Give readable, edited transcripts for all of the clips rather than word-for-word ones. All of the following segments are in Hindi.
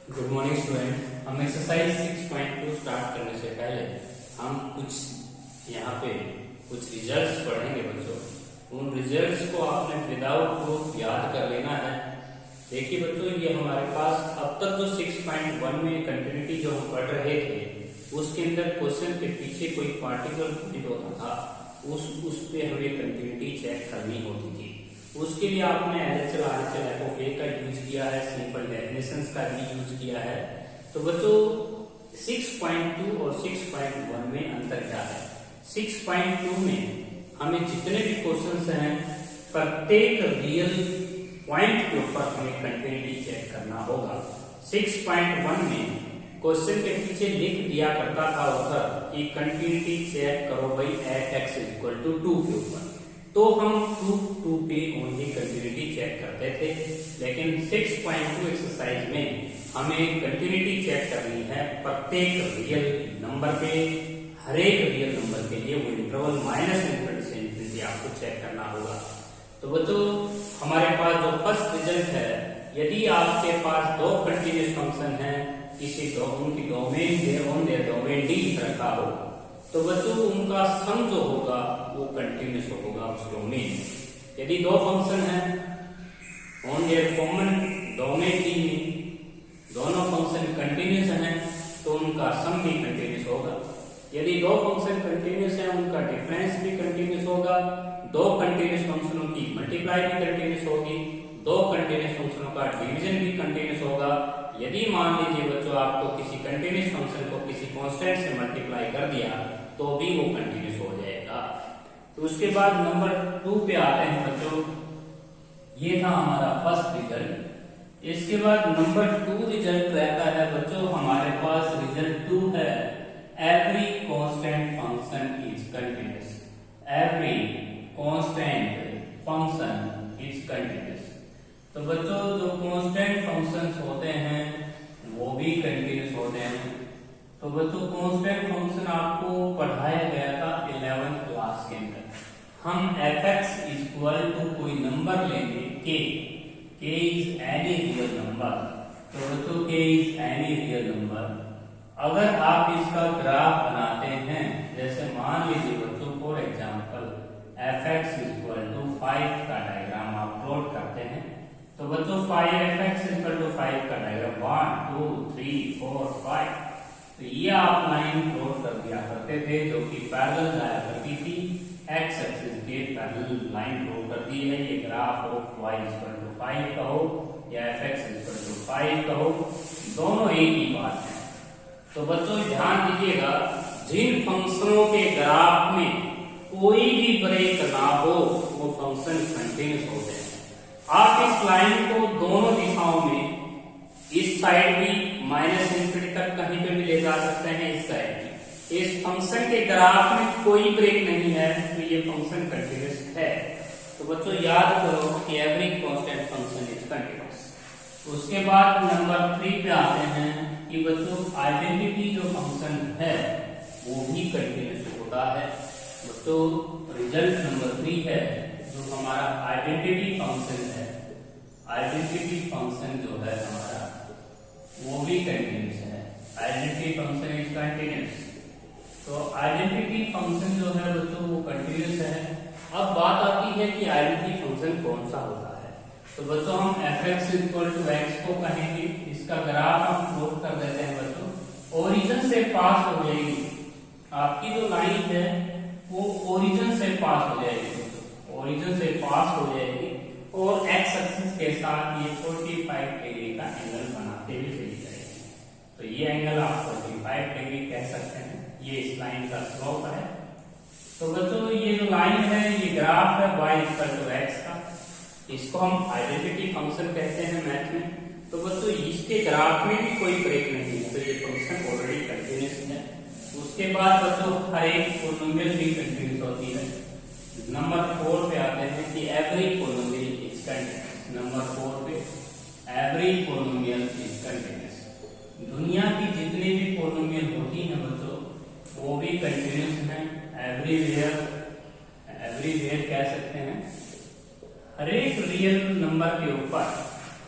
Good morning student. हम एक्सरसाइज 6.2 स्टार्ट करने से पहले हम यहाँ पे कुछ रिजल्ट्स पढ़ेंगे बच्चों। उन रिजल्ट्स को आपने विदाउट प्रूफ याद कर लेना है। देखिए बच्चों, ये हमारे पास अब तक जो 6.1 में कंटिन्यूटी जो हम पढ़ रहे थे उसके अंदर क्वेश्चन के पीछे कोई पार्टिकुलर पॉइंट होता था, उस पे हमें कंटिन्यूटी चेक करनी होती थी। उसके लिए आपने LHL RHL FOA का यूज किया है, सिंपल डेफिनेशंस का भी यूज किया है। तो बच्चों 6.2 और 6.1 में अंतर क्या है? 6.2 में हमें जितने भी क्वेश्चंस हैं प्रत्येक रियल पॉइंट के ऊपर हमें कंटिन्यूटी चेक करना होगा। 6.1 में क्वेश्चन के पीछे लिख दिया करता था उत्तर कि कंटिन्यूटी चेक करो भाई एट x = 2 के ऊपर, तो हम 2 पे ओनली कंटिन्यूटी चेक करते थे। लेकिन 6.2 एक्सरसाइज में हमें कंटिन्यूटी चेक करनी है प्रत्येक रियल नंबर पे। हर एक रियल नंबर के लिए वो इंटरवल -∞ से इन्फिनिटी आपको चेक करना होगा। तो बच्चों हमारे पास जो फर्स्ट रिजल्ट है, यदि आपके पास दो कंटिन्यूस फंक्शन है, किसी उनकी डोमेन D रखा हो, तो बच्चों उनका सम जो होगा वो कंटिन्यूस होगा उस डोमेन में। यदि दो फंक्शन है on their common domain D में, दोनों फंक्शन कंटिन्यूस हैं तो उनका सम भी कंटिन्यूस होगा। यदि दो फंक्शन कंटिन्यूस हैं उनका डिफरेंस भी कंटिन्यूस होगा। दो कंटिन्यूस फंक्शनों की मल्टीप्लाई भी कंटिन्यूस होगी। दो कंटिन्यूस फंक्शनों का डिवीजन भी कंटिन्यूस होगा। यदि मान लीजिए बच्चों आपको किसी कंटिन्यूस फंक्शन को किसी कांस्टेंट से मल्टीप्लाई कर दिया तो भी वो कंटिन्यूस हो जाएगा। तो उसके बाद नंबर 2 पे आते हैं बच्चों। ये था हमारा फर्स्ट रिजल्ट। इसके बाद नंबर 2 रिजल्ट रहता है बच्चों, हमारे पास रिजल्ट 2 है every constant function is continuous. Every constant function is continuous. तो बच्चों जो कांस्टेंट फंक्शंस होते हैं वो भी कंटिन्यूस होते हैं। तो बच्चों कांस्टेंट फंक्शन आपको पढ़ाया गया था 11th क्लास के अंदर। हम fx = कोई नंबर लेंगे k is any real number. तो बच्चों k is any real number. अगर आप इसका ग्राफ बनाते हैं, जैसे मान लीजिए बच्चों फॉर एग्जांपल fx = 5 का डायग्राम आप प्लॉट करते हैं, तो बच्चों 5fx = 5 का डायग्राम 1 2 3 4 5, तो ये आप लाइन प्लॉट कर दिया करते थे जो कि पैरेलल जाया करती थी। x एक्सिस के पैरेलल लाइन ड्रॉ कर दी है। ये ग्राफ ऑफ y = 5 का हो या fx = 5 का हो, दोनों एक ही बात है। तो बच्चों ध्यान दीजिएगा, जिन फंक्शनों के ग्राफ में कोई भी ब्रेक ना हो वो फंक्शन कंटिन्यूस होते हैं। आप इस लाइन को दोनों दिशाओं में, इस साइड भी -∞ तक कहीं पे भी ले जा सकते हैं, इस साइड भी। इस फंक्शन के ग्राफ में कोई ब्रेक नहीं है तो ये फंक्शन कंटिन्यूस है। तो बच्चों याद करो कि every constant function is continuous. उसके बाद नंबर 3 पे आते हैं कि बच्चों आइडेंटिटी जो फंक्शन है वो भी कंटिन्यूस होता है। बच्चों रिजल्ट नंबर 3 है जो हमारा आइडेंटिटी फंक्शन है। आइडेंटिटी फंक्शन जो है हमारा वो भी कंटिन्यूस है। Identity function is continuous. तो आइडेंटिटी फंक्शन जो है बच्चों वो कंटिन्यूस है। अब बात आती है कि आइडेंटिटी फंक्शन कौन सा होता है। तो बच्चों हम fx = x को कहेंगे, इसका ग्राफ हम प्लॉट कर देते हैं बच्चों। ओरिजिन से पास हो जाएगी, आपकी जो लाइन है वो ओरिजिन से पास हो जाएगी, ओरिजिन से पास हो जाएगी और x एक्सिस के साथ ये 45 डिग्री का एंगल बनाते हुए चली जाएगी। तो ये एंगल आप 45 डिग्री कह सकते हैं। ये इस लाइन का स्लोप है। तो बच्चों ये जो लाइन है ये ग्राफ है y = x का, इसको हम आइडेंटिटी फंक्शन कहते हैं मैथ में। तो बच्चों इसके ग्राफ में भी कोई ब्रेक नहीं है तो ये फंक्शन ऑलरेडी कंटिन्यूस है। उसके बाद बच्चों हर एक पॉलिनोमियल भी कंटिन्यूस होती है। नंबर 4 पे आते हैं कि every polynomial is continuous. Number 4 पे एवरी पॉलिनोमियल इज कंटिन्यूस। दुनिया की जितनी भी पॉलिनोमियल होती हैं बच्चों वो भी कंटिन्यूस हैं। एवरीवेयर कह सकते हैं। हर एक रियल नंबर के ऊपर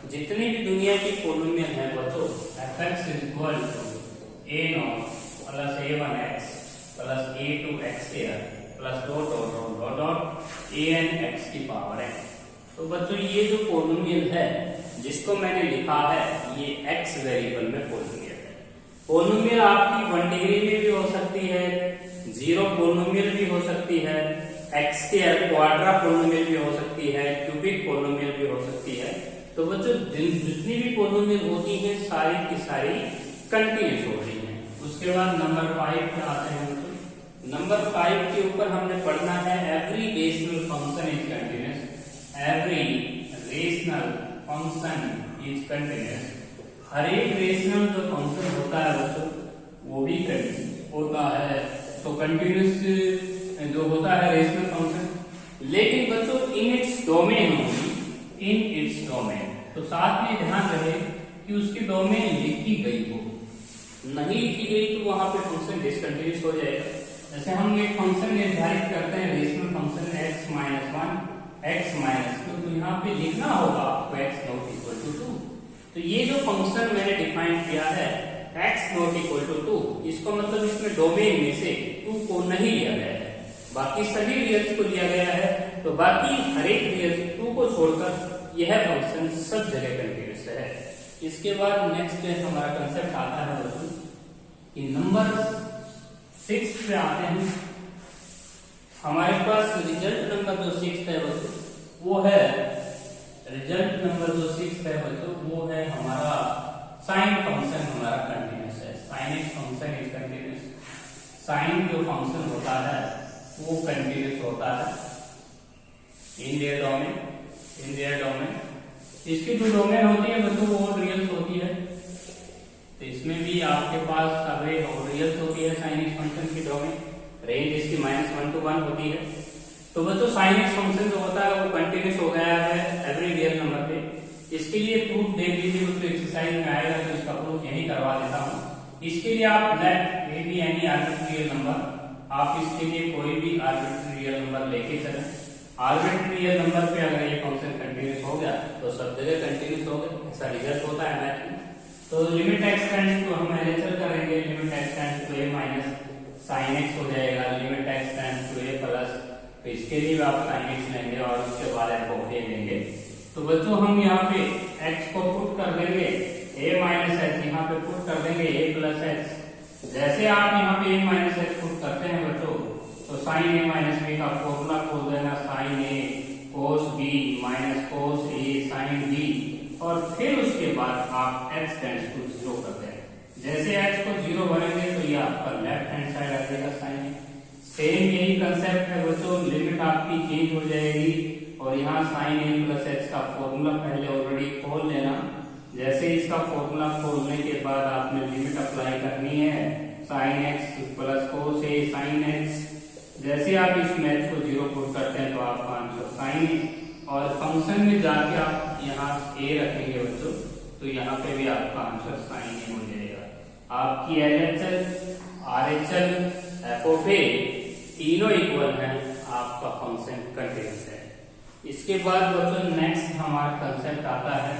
जितनी भी दुनिया की पॉलिनोमियल है बच्चों, fx is equal to a0 plus a1x plus a2x square plus dot dot dot dot dot an x की पावर n। तो बच्चों ये जो पॉलिनोमियल है जिसको मैंने लिखा है ये x वेरिएबल में पॉलिनोमियल है। पॉलिनोमियल आपकी 1 डिग्री में भी हो सकती है, जीरो पॉलिनोमियल भी हो सकती है, एक्स स्क्वायर क्वाड्रा पॉलिनोमियल भी हो सकती है, क्यूबिक पॉलिनोमियल भी हो सकती है। तो बच्चों जितनी भी पॉलिनोमियल होती है सारी की सारी कंटीन्यूअस होती है। उसके बाद नंबर 5 पे आते हैं बच्चों। नंबर 5 के ऊपर हमने पढ़ना है every rational function is continuous. Every rational function is continuous. हर एक रेशनल जो फंक्शन होता है बच्चों वो भी कंटीन्यूअस होता है। तो कंटीन्यूअस जो होता है रेशनल फंक्शन, लेकिन बच्चों इन इट्स डोमेन होगी, इन इट्स डोमेन। तो साथ में ध्यान रहे कि उसकी डोमेन लिखी गई हो, नहीं लिखी गई तो वहां पे फंक्शन डिसकंटिन्यूअस हो जाएगा। जैसे हम एक फंक्शन निर्धारित करते हैं rational function x minus 1 x minus 2, तो यहाँ पे लिखना होगा आपको x नॉट इक्वल टू 2। तो ये जो फंक्शन मैंने डिफाइन किया है x नॉट इक्वल टू 2, इसको मतलब इसमें डोमेन में से 2 को नहीं लिया गया है, बाकी सभी रियल्स को लिया गया है। तो बाकी हर एक रियल 2 को छोड़कर यह फंक्शन सब जगह कंटीन्यूअस है। इसके बाद नेक्स्ट हमारा कंसेप्ट आता है बच्चों कि नंबर 6 पे आते हैं। हमारे पास रिजल्ट नंबर जो 6 है बच्चों वो है, रिजल्ट नंबर जो 6 है बच्चों वो है हमारा साइन फंक्शन हमारा कंटीन्यूअस है। Sine x function is continuous. Sine जो फंक्शन होता है वो कंटीन्यूअस होता है in their domain, in their domain. इसकी जो डोमेन होती है बच्चों वो रियल्स होती है। तो इसमें भी आपके पास सभी रियल्स होती है साइन एक्स फंक्शन की डोमेन। रेंज इसकी -1 to 1 होती है। तो बच्चों साइन एक्स फंक्शन जो होता है वो कंटीन्यूअस हो गया है एवरी रियल नंबर पे। इसके लिए प्रूफ देख लीजिए, उसको एक्सरसाइज में आएगा तो इसका प्रूफ यही करवा देता हूँ। इसके लिए आप let a be any arbitrary number, आप इसके लिए कोई भी आर्बिट्री रियल नंबर लेके चलें। आर्बिट्री रियल नंबर पे अगर ये फंक्शन कंटीन्यूअस हो गया तो सब जगह कंटीन्यूअस हो गया, ऐसा रिजल्ट होता है मैथ में। तो लिमिट एक्स टेंड्स टू हम एलएचएल करेंगे, limit x tends to a minus sine x हो जाएगा, limit x tends to a plus, तो इसके लिए आप साइन एक्स लेंगे और उसके बाद f ऑफ a लेंगे। तो बच्चों हम यहाँ पे x को पुट कर देंगे, a माइनस x यहाँ पे पुट कर देंगे a प्लस x। जैसे आप यहाँ पे a माइनस x पुट करते हैं बच्चों तो साइन a माइनस b का फॉर्मूला खोल देना, sine a cos b minus cos a sine b, और फिर उसके बाद आप x टेंड्स टू 0 करते हैं। जैसे x को 0 भरेंगे तो ये आपका लेफ्ट हैंड साइड आ जाएगा साइन। सेम यही कंसेप्ट है बच्चों, लिमिट आपकी चेंज हो जाएगी और यहाँ साइन a प्लस x का फॉर्मूला पहले ऑलरेडी खोल लेना। जैसे इसका फॉर्मूला खोलने के बाद आपने लिमिट अप्लाई करनी है, sine x plus cos a sine x। जैसे आप इस मैच को 0 पुट करते हैं तो आपका आंसर साइन, और फंक्शन में जाके आप यहाँ a रखेंगे बच्चों तो यहाँ पे भी आपका आंसर साइन a हो जाएगा। आपकी LHL, RHL, f of a तीनों इक्वल है, आपका फंक्शन कंटीन्यूअस है। इसके बाद बच्चों नेक्स्ट हमारा कंसेप्ट आता है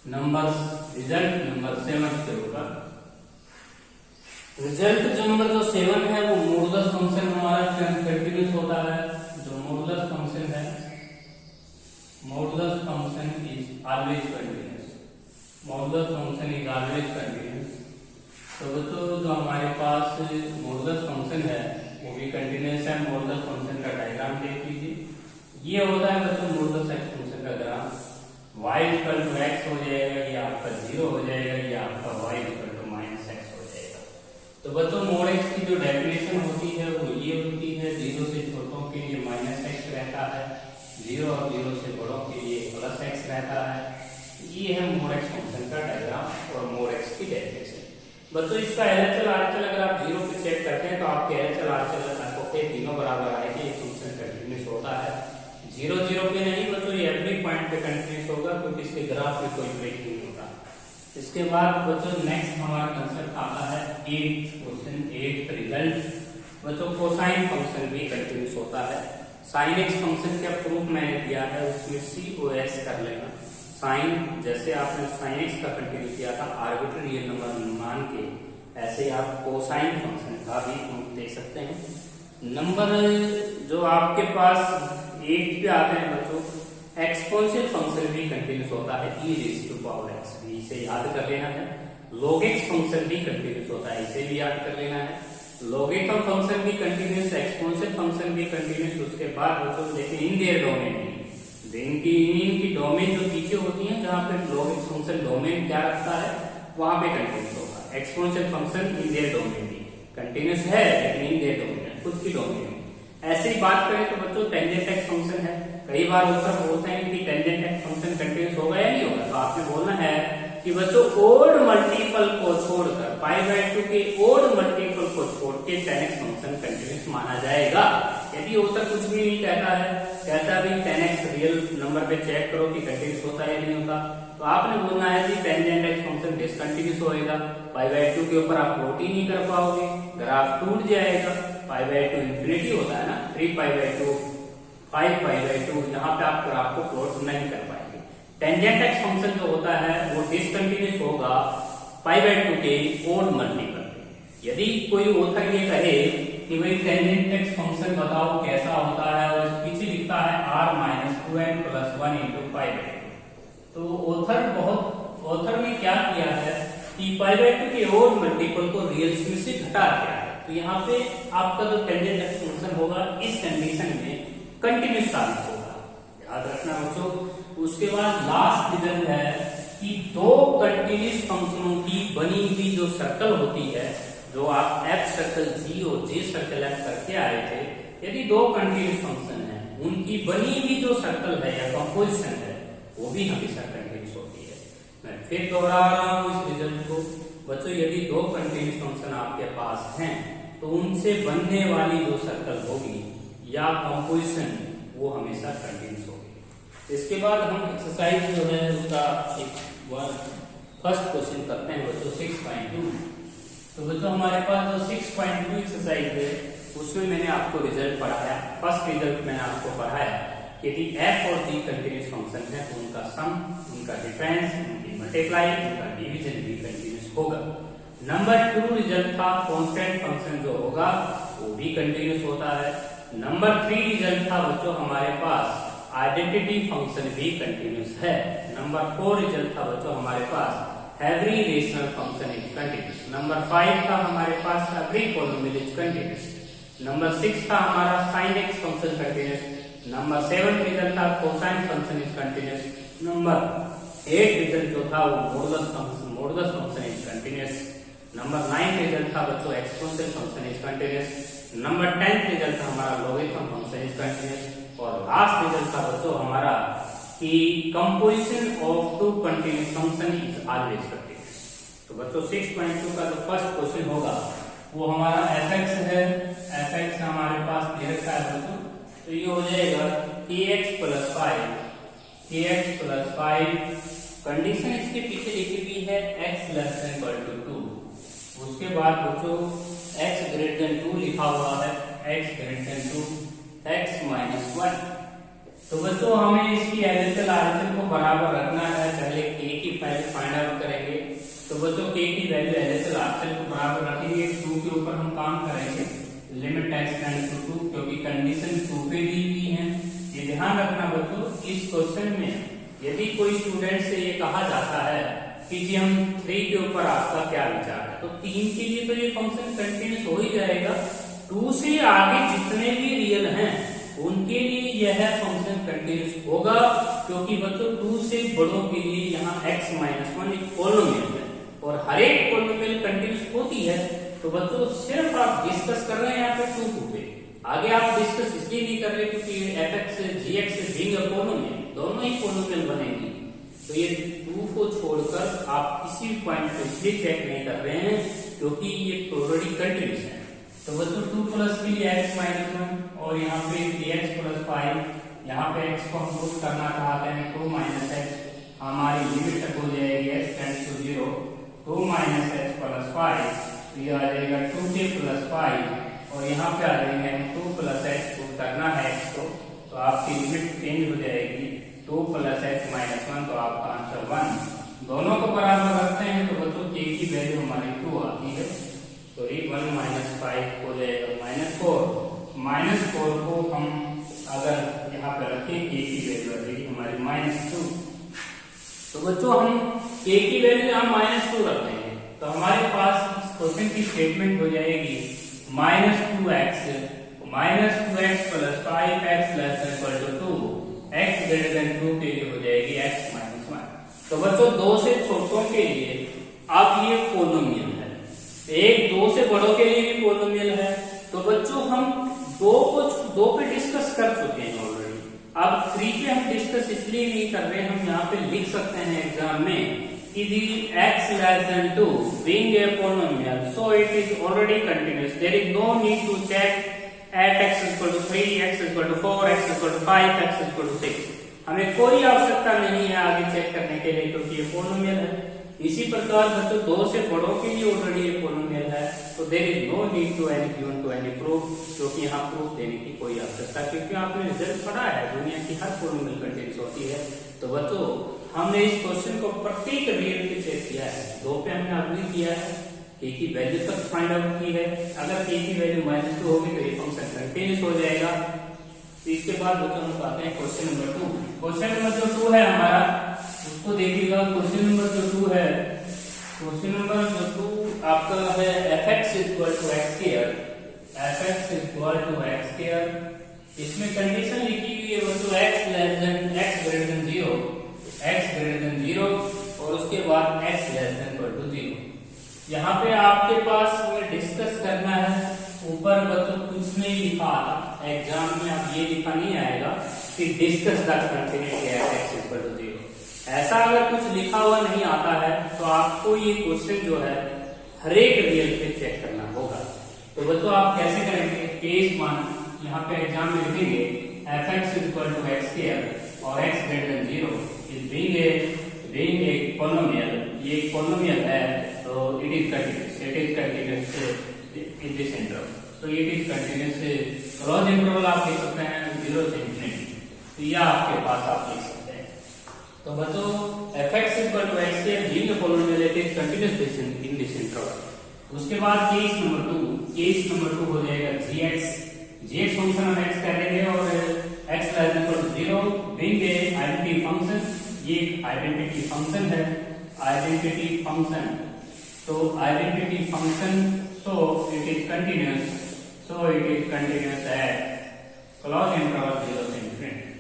नंबर रिजल्ट नंबर 7 के ऊपर। रिजल्ट नंबर जो 7 है वो मॉडुलस फंक्शन हमारा कंटीन्यूअस होता है। जो मॉडुलस फंक्शन है, modulus function is always continuous, modulus function is always continuous. तो बच्चों जो हमारे पास मॉडुलस फंक्शन है वो भी कंटीन्यूअस है। मॉडुलस फंक्शन का डायग्राम देख लीजिए, ये होता है बच्चों मॉडुलस एक्स फंक्शन का graph. y equal to x हो जाएगा, ये आपका 0 हो जाएगा, ये आपका y equal to minus x हो जाएगा। तो बच्चों मोड x की जो डेफिनेशन होती है वो ये होती है, 0 से छोटों के लिए माइनस x रहता है, 0 और 0 से बड़ों के लिए प्लस x रहता है। ये है मोड x फंक्शन का डायग्राम और मोड x की डेफिनेशन। बच्चों इसका LHL RHL अगर आप 0 पे चेक करते हैं तो आपके LHL RHL तीनों बराबर आएगी, ये फंक्शन कंटीन्यूअस होता है। 0 0 पे नहीं बच्चों, ये एवरी पॉइंट पे कंटीन्यूअस होगा क्योंकि इसके ग्राफ में कोई ब्रेक नहीं होता। इसके बाद बच्चों नेक्स्ट हमारा कंसेप्ट आता है 8th क्वेश्चन, 8th रिजल्ट। बच्चों कोसाइन फंक्शन भी कंटीन्यूअस होता है। साइन एक्स फंक्शन का प्रूफ मैंने दिया है, उसमें COS कर लेना। साइन, जैसे आपने साइन एक्स का कंटिन्यू किया था आर्बिट्ररी रियल नंबर मान के, ऐसे ही आप कोसाइन फंक्शन का भी हम देख सकते हैं। नंबर जो आपके पास 8 पे आते हैं बच्चों, एक्सपोनेंशियल फंक्शन भी कंटिन्यूस होता है, e raise to power x भी, इसे याद कर लेना है। log x फंक्शन भी कंटिन्यूस होता है, इसे भी याद कर लेना है। लॉगरिथम फंक्शन भी कंटिन्यूस, एक्सपोनेंशियल फंक्शन भी कंटिन्यूस। उसके बाद बच्चों देखिए इन देयर डोमेन भी, इनकी डोमेन जो पीछे होती है, जहां पे log x फंक्शन डोमेन क्या रखता है वहां पे कंटिन्यूस होगा। Exponential function in their domain भी कंटिन्यूस है, लेकिन इन देयर डोमेन खुद की डोमेन में। ऐसे ही बात करें तो बच्चों टेंजेंट एक्स फंक्शन है, कई बार उत्तर बोलते हैं कि टेंजेंट एक्स फंक्शन कंटिन्यूस होगा या नहीं होगा, तो आपने बोलना है कि बच्चों ओड मल्टीपल को छोड़कर, π/2 के ओड मल्टीपल को छोड़ के tan x फंक्शन कंटिन्यूस माना जाएगा। यदि उत्तर कुछ भी नहीं कहता है, कहता भी tan x रियल नंबर पे चेक करो कि कंटिन्यूस होता है या नहीं होता, तो आपने बोलना है कि टेंजेंट एक्स फंक्शन डिसकंटिन्यूस होएगा। π/2 के ऊपर आप प्लॉट ही नहीं कर पाओगे, ग्राफ टूट जाएगा। π/2 इंफिनिटी होता है ना, 3π/2 5π/2, यहाँ पे आप ग्राफ को प्लॉट नहीं कर पाएंगे। टेंजेंट एक्स फंक्शन जो होता है वो डिसकंटिन्यूस होगा π/2 के ओड मल्टीपल पे। यदि कोई ऑथर ये कहे कि भाई टेंजेंट एक्स फंक्शन बताओ कैसा होता है, और पीछे लिखता है r-2n + 1 × π/2, तो ऑथर ने क्या किया है कि π/2 के ओड मल्टीपल को रियल्स में से घटा दिया है। तो यहाँ पे आपका जो टेंजेंट एक्स फंक्शन होगा इस कंडीशन में कंटिन्यूस साबित होगा, याद रखना बच्चों। उसके बाद लास्ट रिजल्ट है कि दो कंटिन्यूस फंक्शनों की बनी हुई जो सर्कल होती है, जो आप एफ सर्कल जी और जे सर्कल एफ करके आए थे, यदि दो कंटिन्यूस फंक्शन है उनकी बनी हुई जो सर्कल है या कंपोजिशन है वो भी हमेशा कंटिन्यूस होती है। मैं फिर दोहरा रहा हूँ इस रिजल्ट को बच्चों, यदि दो कंटिन्यूस फंक्शन आपके पास हैं तो उनसे बनने वाली जो सर्कल होगी या कंपोजिशन वो हमेशा कंटिन्यूस होगी। इसके बाद हम एक्सरसाइज जो है उसका एक फर्स्ट क्वेश्चन करते हैं बच्चों 6.2। तो बच्चों हमारे पास जो 6.2 एक्सरसाइज है उसमें मैंने आपको रिजल्ट पढ़ाया। फर्स्ट रिजल्ट मैंने आपको पढ़ाया कि यदि f और g कंटिन्यूस फंक्शन है तो उनका सम, उनका डिफरेंस, उनकी मल्टीप्लाई, उनका डिवीजन भी कंटिन्यूस होगा। नंबर 2 रिजल्ट था कांस्टेंट फंक्शन जो होगा वो भी कंटिन्यूस होता है। नंबर 3 रिजल्ट था बच्चों हमारे पास आइडेंटिटी फंक्शन भी कंटिन्यूस है। नंबर 4 रिजल्ट था बच्चों हमारे पास every rational function is continuous. Number 5 था हमारे पास every polynomial is continuous. Number 6 था हमारा sin x function continuous. Number 7 result था cosine function is continuous. Number 8 result जो था वो modulus function is continuous. Number 9 result था बच्चों exponential function is continuous. Number 10 result था हमारा लॉगरिथम फंक्शन इज कंटिन्यूस। और लास्ट रिजल्ट था बच्चों हमारा कि composition of two continuous function is always continuous. तो बच्चों 6.2 का जो फर्स्ट क्वेश्चन होगा वो हमारा fx है। fx हमारे पास दे रखा है बच्चों, तो ये हो जाएगा kx + 5। कंडीशन इसके पीछे लिखी हुई है x ≤ 2। उसके बाद बच्चों x > 2 लिखा हुआ है, x > 2 x - 1। तो बच्चों हमें इसकी LHS RHS को बराबर रखना है। पहले k की वैल्यू फाइंड आउट करेंगे, तो बच्चों k की वैल्यू LHS RHS को बराबर रखेंगे। 2 के ऊपर हम काम करेंगे, लिमिट x → 2, क्योंकि कंडीशन 2 पे दी हुई है। ये ध्यान रखना बच्चों, इस क्वेश्चन में यदि कोई स्टूडेंट से ये कहा जाता है कि जी हम 3 के ऊपर आपका क्या विचार है, तो 3 के लिए तो ये फंक्शन कंटिन्यूस हो ही जाएगा। 2 से आगे जितने भी रियल हैं उनके लिए यह फंक्शन कंटिन्यूस होगा, क्योंकि बच्चों 2 से बड़ों के लिए यहाँ x - 1 एक पॉलिनोमियल है और हर एक पॉलिनोमियल कंटिन्यूस होती है। तो बच्चों सिर्फ आप डिस्कस कर रहे हैं यहाँ पे 2 पे, आगे आप डिस्कस इसलिए नहीं कर रहे क्योंकि fx gx being a polynomial दोनों ही पॉलिनोमियल बनेंगी। तो ये 2 को छोड़कर आप किसी भी पॉइंट को इसलिए चेक नहीं कर रहे हैं क्योंकि ये ऑलरेडी कंटिन्यूस है। तो बच्चों 2 के लिए x - 1 और यहाँ पे kx + 5, यहाँ पे x को हम पुट करना चाहते हैं 2 - x, हमारी लिमिट तक हो जाएगी x → 0, 2 - x + 5, तो ये आ जाएगा 2k + 5 और यहाँ पे आ जाएंगे हम 2 + x पुट करना है x को, तो आपकी लिमिट चेंज हो जाएगी 2 प्लस एक्स माइनस 1, तो आपका आंसर 1। दोनों को बराबर रखते हैं तो बच्चों के की वैल्यू हमारी 2 आती है, तो 1 माइनस 5 हो जाएगा -4। -4 को हम अगर यहाँ पे रखें, के की वैल्यू आ जाएगी हमारी -2। तो बच्चों हम के की वैल्यू यहाँ -2 रख देंगे, तो हमारे पास इस क्वेश्चन की स्टेटमेंट हो जाएगी -2x plus 5x less than equal to 2, x greater than 2 के लिए हो जाएगी x माइनस 1। तो बच्चों 2 से छोटों के लिए अब ये पोलिनोमियल है, एक 2 से बड़ों के लिए भी पोलिनोमियल है। तो बच्चों हम 2 पे डिस्कस कर चुके हैं ऑलरेडी, अब 3 पे हम डिस्कस इसलिए नहीं कर रहे, हम यहाँ पे लिख सकते हैं एग्जाम में कि the x less than 2 being a polynomial, so it is already continuous, there is no need to check at x is equal to 3, x is equal to 4, x is equal to 5, x is equal to 6। हमें कोई आवश्यकता नहीं है आगे चेक करने के लिए, क्योंकि ये पोलिनोमियल है। इसी प्रकार बच्चों 2 से बड़ों के लिए ऑलरेडी ये पोलिनोमियल है, तो there is no need to any given to any proof, क्योंकि यहाँ प्रूफ देने की कोई आवश्यकता, क्योंकि आपने रिजल्ट पढ़ा है दुनिया की हर पोलिनोमियल कंटीन्यूअस होती है। तो बच्चों हमने इस क्वेश्चन को प्रत्येक रियल पे चेक किया है, 2 पे हमने अप्लाई किया है, के की वैल्यू तक फाइंड आउट की है। अगर के की वैल्यू -2 होगी तो ये फंक्शन कंटीन्यूअस हो जाएगा। तो इसके बाद बच्चों हम आते हैं क्वेश्चन नंबर 2। क्वेश्चन नंबर जो 2 है हमारा, उसको देखिएगा। क्वेश्चन नंबर जो 2 है, क्वेश्चन नंबर जो 2 आपका है fx equal to x square, fx equal to x square. इसमें कंडीशन लिखी हुई है बच्चों x less than x greater than 0, x greater than 0 और उसके बाद x less than equal to 0। यहाँ पे आपके पास हमें डिस्कस करना है, ऊपर बच्चों कुछ नहीं लिखा था एग्जाम में, अब ये लिखा नहीं आएगा कि discuss the continuity at x equal to 0। ऐसा अगर कुछ लिखा हुआ नहीं आता है तो आपको ये क्वेश्चन जो है हर एक रियल पे चेक करना होगा। तो बच्चों आप कैसे करेंगे, केस 1 यहाँ पे एग्जाम में लिखेंगे fx equal to x square और x greater than 0 is being a polynomial, ये पोलिनोमियल है, तो it is continuous in this interval, तो it is continuous close interval आप लिख सकते हैं 0 से इंफिनिटी, तो यह आपके पास आप लिख सकते हैं। तो बच्चों fx equal to x square being a polynomial it is continuous in this interval. उसके बाद केस नंबर 2 हो जाएगा gx फंक्शन हम x कर देंगे और x less than equal to 0 being a identity function, ये आइडेंटिटी फंक्शन है, आइडेंटिटी फंक्शन, तो identity function so it is continuous at close interval 0 से इंफिनिटी।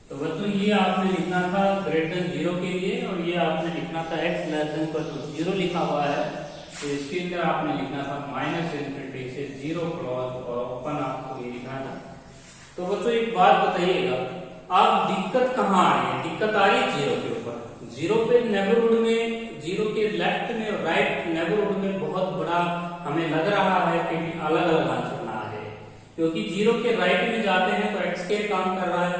तो बच्चों ये आपने लिखना था ग्रेटर देन 0 के लिए, और ये आपने लिखना था x less than equal to 0 लिखा हुआ है, तो इसके अंदर आपने लिखना था -इंफिनिटी से 0 क्लोज और ओपन आपको ये लिखना था। तो बच्चों एक बात बताइएगा, आप दिक्कत कहाँ आ रही है, दिक्कत आ रही है 0 के ऊपर, 0 पे नेबरहुड में, 0 के लेफ्ट में और राइट नेबरहुड में बहुत बड़ा हमें लग रहा है कि अलग अलग आंसर ना आ जाए, क्योंकि 0 के राइट में जाते हैं तो x के काम कर रहा है,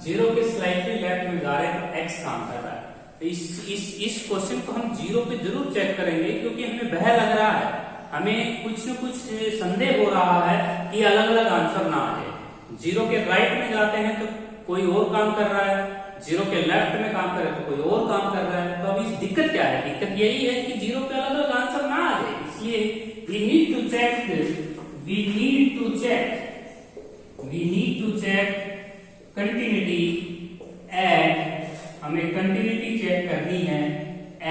0 के स्लाइटली लेफ्ट में जा रहे हैं तो x काम कर रहा है। तो इस क्वेश्चन को हम 0 पे जरूर चेक करेंगे, क्योंकि हमें भय लग रहा है, हमें कुछ न कुछ संदेह हो रहा है कि अलग अलग आंसर ना आ जाए। 0 के राइट में जाते हैं तो कोई और काम कर रहा है, 0 के लेफ्ट में काम कर रहा है तो कोई और काम कर रहा है। तो अब इस दिक्कत क्या है, दिक्कत यही है कि 0 पे अलग अलग आंसर ना आ जाए, इसलिए we need to check continuity at, हमें कंटिन्यूटी चेक करनी है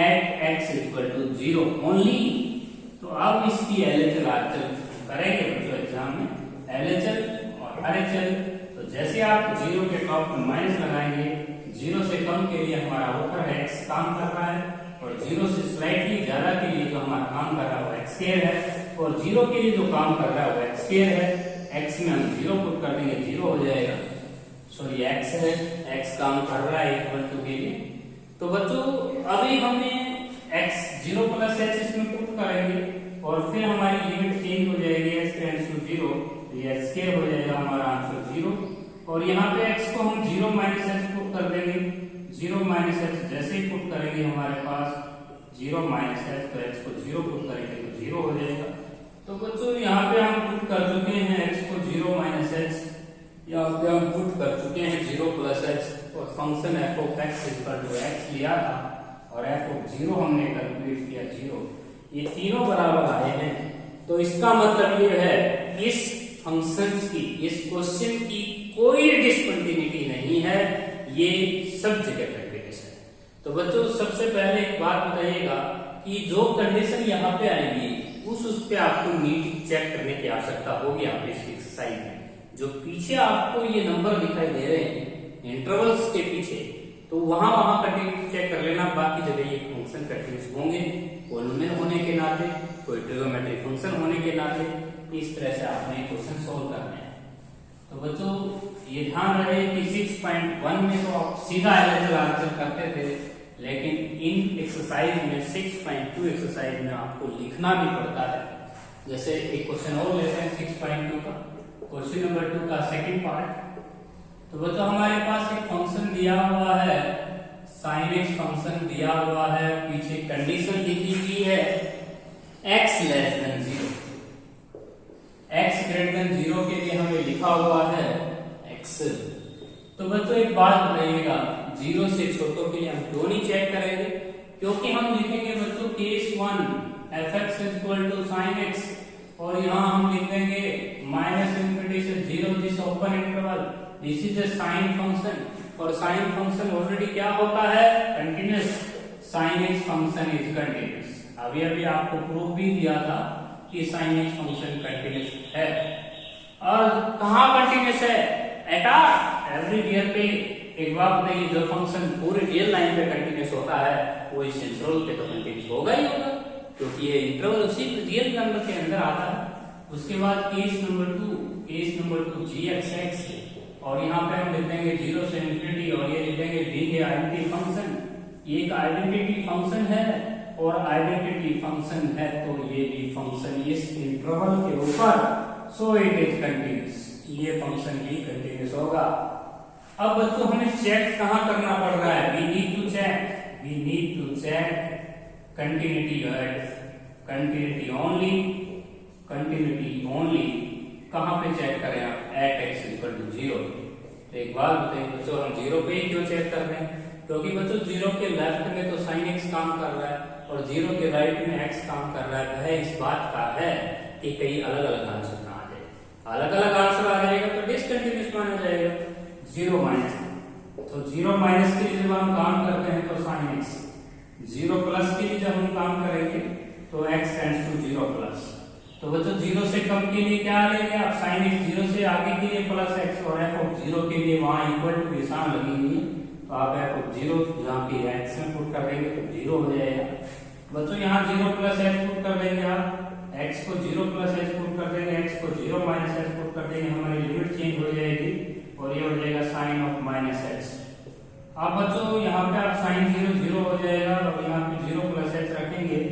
at x equal to 0 only. तो अब इसकी LHL आरएचएल करेंगे बच्चों एग्जाम में, LHL और RHL। तो जैसे आप 0 के टॉप में माइनस लगाएंगे, 0 से कम के लिए हमारा ऊपर है x काम कर रहा है, और 0 से स्लाइटली ज्यादा के लिए जो हमारा काम कर रहा है वो x स्क्वायर है, और 0 के लिए जो काम कर रहा है वो x स्क्वायर है। x में हम 0 पुट कर देंगे, 0 हो जाएगा, सॉरी x है, x काम कर रहा है इक्वल टू के लिए। तो बच्चों अभी हमने x 0 प्लस h इसमें पुट करेंगे और फिर हमारी लिमिट चेंज हो जाएगी, x टेंड्स टू 0, ये x स्क्वायर हो जाएगा हमारा आंसर 0, और यहाँ पे x को हम 0 माइनस h पुट कर देंगे, 0 माइनस h जैसे ही पुट करेंगे हमारे पास 0 माइनस h, तो x को 0 पुट करेंगे तो 0 हो जाएगा। तो बच्चों यहाँ पे हम पुट कर चुके हैं x को 0 माइनस h, यहाँ पे हम पुट कर चुके हैं 0 प्लस h, और function f of x equal to x लिया था और एफ ऑफ 0 हमने कैलकुलेट किया 0, ये तीनों बराबर आए हैं। तो इसका मतलब ये है इस फंक्शन की, इस क्वेश्चन की कोई डिसकंटिन्यूटी नहीं है, ये सब जगह कंटिन्यूस है। तो बच्चों सबसे पहले एक बात बताइएगा कि जो कंडीशन यहाँ पे आएगी उस पे आपको नीट चेक करने की आवश्यकता होगी। आप इस एक्सरसाइज में जो पीछे आपको ये नंबर दिखाई दे रहे हैं इंटरवल्स के पीछे, तो वहां कंटिन्यूटी चेक कर लेना। बाकी जगह ये फंक्शन कंटिन्यूस होंगे, पॉलिनोमियल होने के नाते, कोई ट्रिगोनोमेट्रिक फंक्शन होने के नाते, इस तरह से आपने क्वेश्चन सोल्व करना है। तो बच्चों ये ध्यान रहे कि 6.1 में तो आप सीधा एलएचएल आंसर करते थे, लेकिन इन एक्सरसाइज में 6.2 एक्सरसाइज में आपको लिखना भी पड़ता है। जैसे एक क्वेश्चन और लेते हैं 6.2 का, क्वेश्चन नंबर 2 का सेकंड पार्ट। तो बच्चों हमारे पास एक फंक्शन दिया हुआ है, sin x फंक्शन दिया हुआ है, पीछे कंडीशन लिखी हुई है x less then 0, x greater than 0 के लिए हमें लिखा हुआ है x। तो बच्चों एक बात बताइएगा, 0 से छोटों के लिए हम क्यों नहीं चेक करेंगे? क्योंकि हम लिखेंगे बच्चों case 1 fx equal to sin x और यहाँ हम लिख देंगे माइनस इंफिनिटी से 0 this open interval, this is a sine function और साइन फंक्शन ऑलरेडी क्या होता है? Continuous. sin x function is continuous. अभी अभी आपको प्रूफ भी दिया था कि sin x फंक्शन कंटिन्यूअस है। और कहाँ कंटिन्यूअस है? एट आर एवरी रियल पे। एक बात बताइए, जो फंक्शन पूरे रियल लाइन पे कंटिन्यूअस होता है वो इस इंटरवल पे तो कंटिन्यूअस होगा ही होगा, क्योंकि ये इंटरवल उसी रियल नंबर के अंदर आता है। उसके बाद केस नंबर 2 g(x) और यहाँ पे हम लिख देंगे 0 से इंफिनिटी और ये लिख देंगे डी के आइडेंटिटी फंक्शन। ये एक आइडेंटिटी फंक्शन है और आइडेंटिटी फंक्शन है तो ये भी फंक्शन इस इंटरवल के ऊपर, सो इट इज कंटिन्यूअस, ये फंक्शन भी कंटिन्यूअस होगा। अब बच्चों हमें चेक कहाँ करना पड़ रहा है? We need to check continuity only. कहाँ पे चेक करें आप? At x equal to 0। तो एक बात बताइए बच्चों, हम 0 पे ही क्यों चेक कर रहे हैं? क्योंकि बच्चों 0 के लेफ्ट में तो sin x काम कर रहा है और 0 के राइट में x काम कर रहा है। भय इस बात का है कि कई अलग अलग आंसर ना आ जाए। अलग अलग आंसर आ जाएगा तो डिसकंटिन्यूअस माना जाएगा। 0 माइनस, तो 0 माइनस के लिए जब हम काम करते हैं तो sin x, 0 प्लस के लिए जब हम काम करेंगे तो x टेंड्स टू 0 प्लस। तो बच्चों 0 से कम के लिए क्या लेंगे आप? sin x। 0 से आगे के लिए प्लस x और f ऑफ 0 के लिए वहां इक्वल टू निशान लगी हुई है, तो आप f ऑफ 0 जहां पे x में पुट कर देंगे तो 0 हो जाएगा। बच्चों यहाँ 0 प्लस h पुट कर देंगे आप, x को 0 प्लस h पुट कर देंगे, x को 0 माइनस h पुट कर देंगे, हमारी लिमिट चेंज हो जाएगी और ये हो जाएगा sin ऑफ माइनस x। अब बच्चों यहाँ पे आप sin 0 0 हो जाएगा और यहाँ पे 0 प्लस h रखेंगे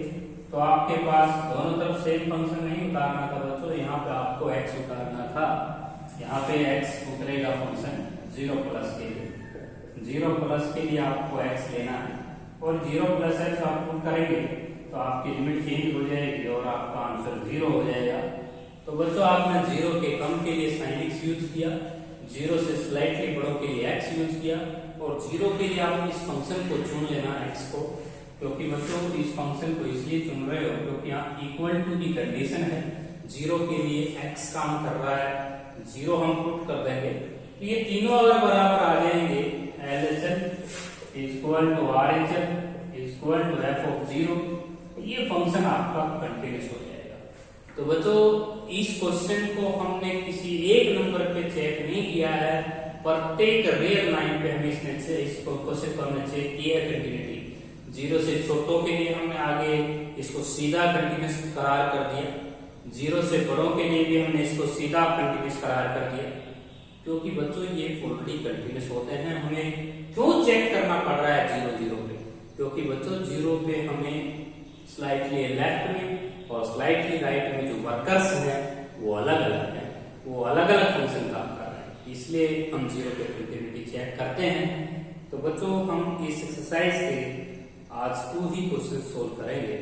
तो आपके पास दोनों तरफ सेम फंक्शन नहीं उतारना था बच्चों, यहाँ पे आपको x उतारना था। यहाँ पे x उतरेगा फंक्शन 0 प्लस के लिए, 0 प्लस के लिए आपको x लेना है और 0 प्लस h आप पुट करेंगे तो आपकी लिमिट चेंज हो जाएगी और आपका आंसर 0 हो जाएगा। तो बच्चों आपने 0 के कम के लिए sin x यूज किया, 0 से स्लाइटली बड़ों के लिए x यूज किया और 0 के लिए आप इस फंक्शन को चुन लेना x को, क्योंकि बच्चों इस फंक्शन को इसलिए चुन रहे हो क्योंकि यहाँ इक्वल टू की कंडीशन है। 0 के लिए x काम कर रहा है, 0 हम पुट कर देंगे तो ये तीनों अगर बराबर आ जाएंगे, LHS equal to RHS equal to f of 0, ये फंक्शन आपका कंटिन्यूअस हो जाएगा। तो बच्चों इस क्वेश्चन को हमने किसी एक नंबर पे चेक नहीं किया है, प्रत्येक रियल लाइन पे हमें इस क्वेश्चन को हमने चेक किया है कंटिन्यूटी। 0 से छोटों के लिए हमने आगे इसको सीधा कंटिन्यूअस करार कर दिया, 0 से बड़ों के लिए भी हमने इसको सीधा कंटिन्यूअस करार कर दिया, क्योंकि बच्चों ये ऑलरेडी कंटिन्यूअस होते हैं। हमें क्यों चेक करना पड़ रहा है 0 0 पे? क्योंकि बच्चों 0 पे हमें स्लाइटली लेफ्ट में और स्लाइटली राइट में जो वर्कर्स हैं वो अलग अलग हैं, वो अलग अलग फंक्शन काम कर रहे हैं, इसलिए हम 0 पे कंटिन्यूटी चेक करते हैं। तो बच्चों हम इस एक्सरसाइज के आज 2 ही क्वेश्चन सोल्व करेंगे।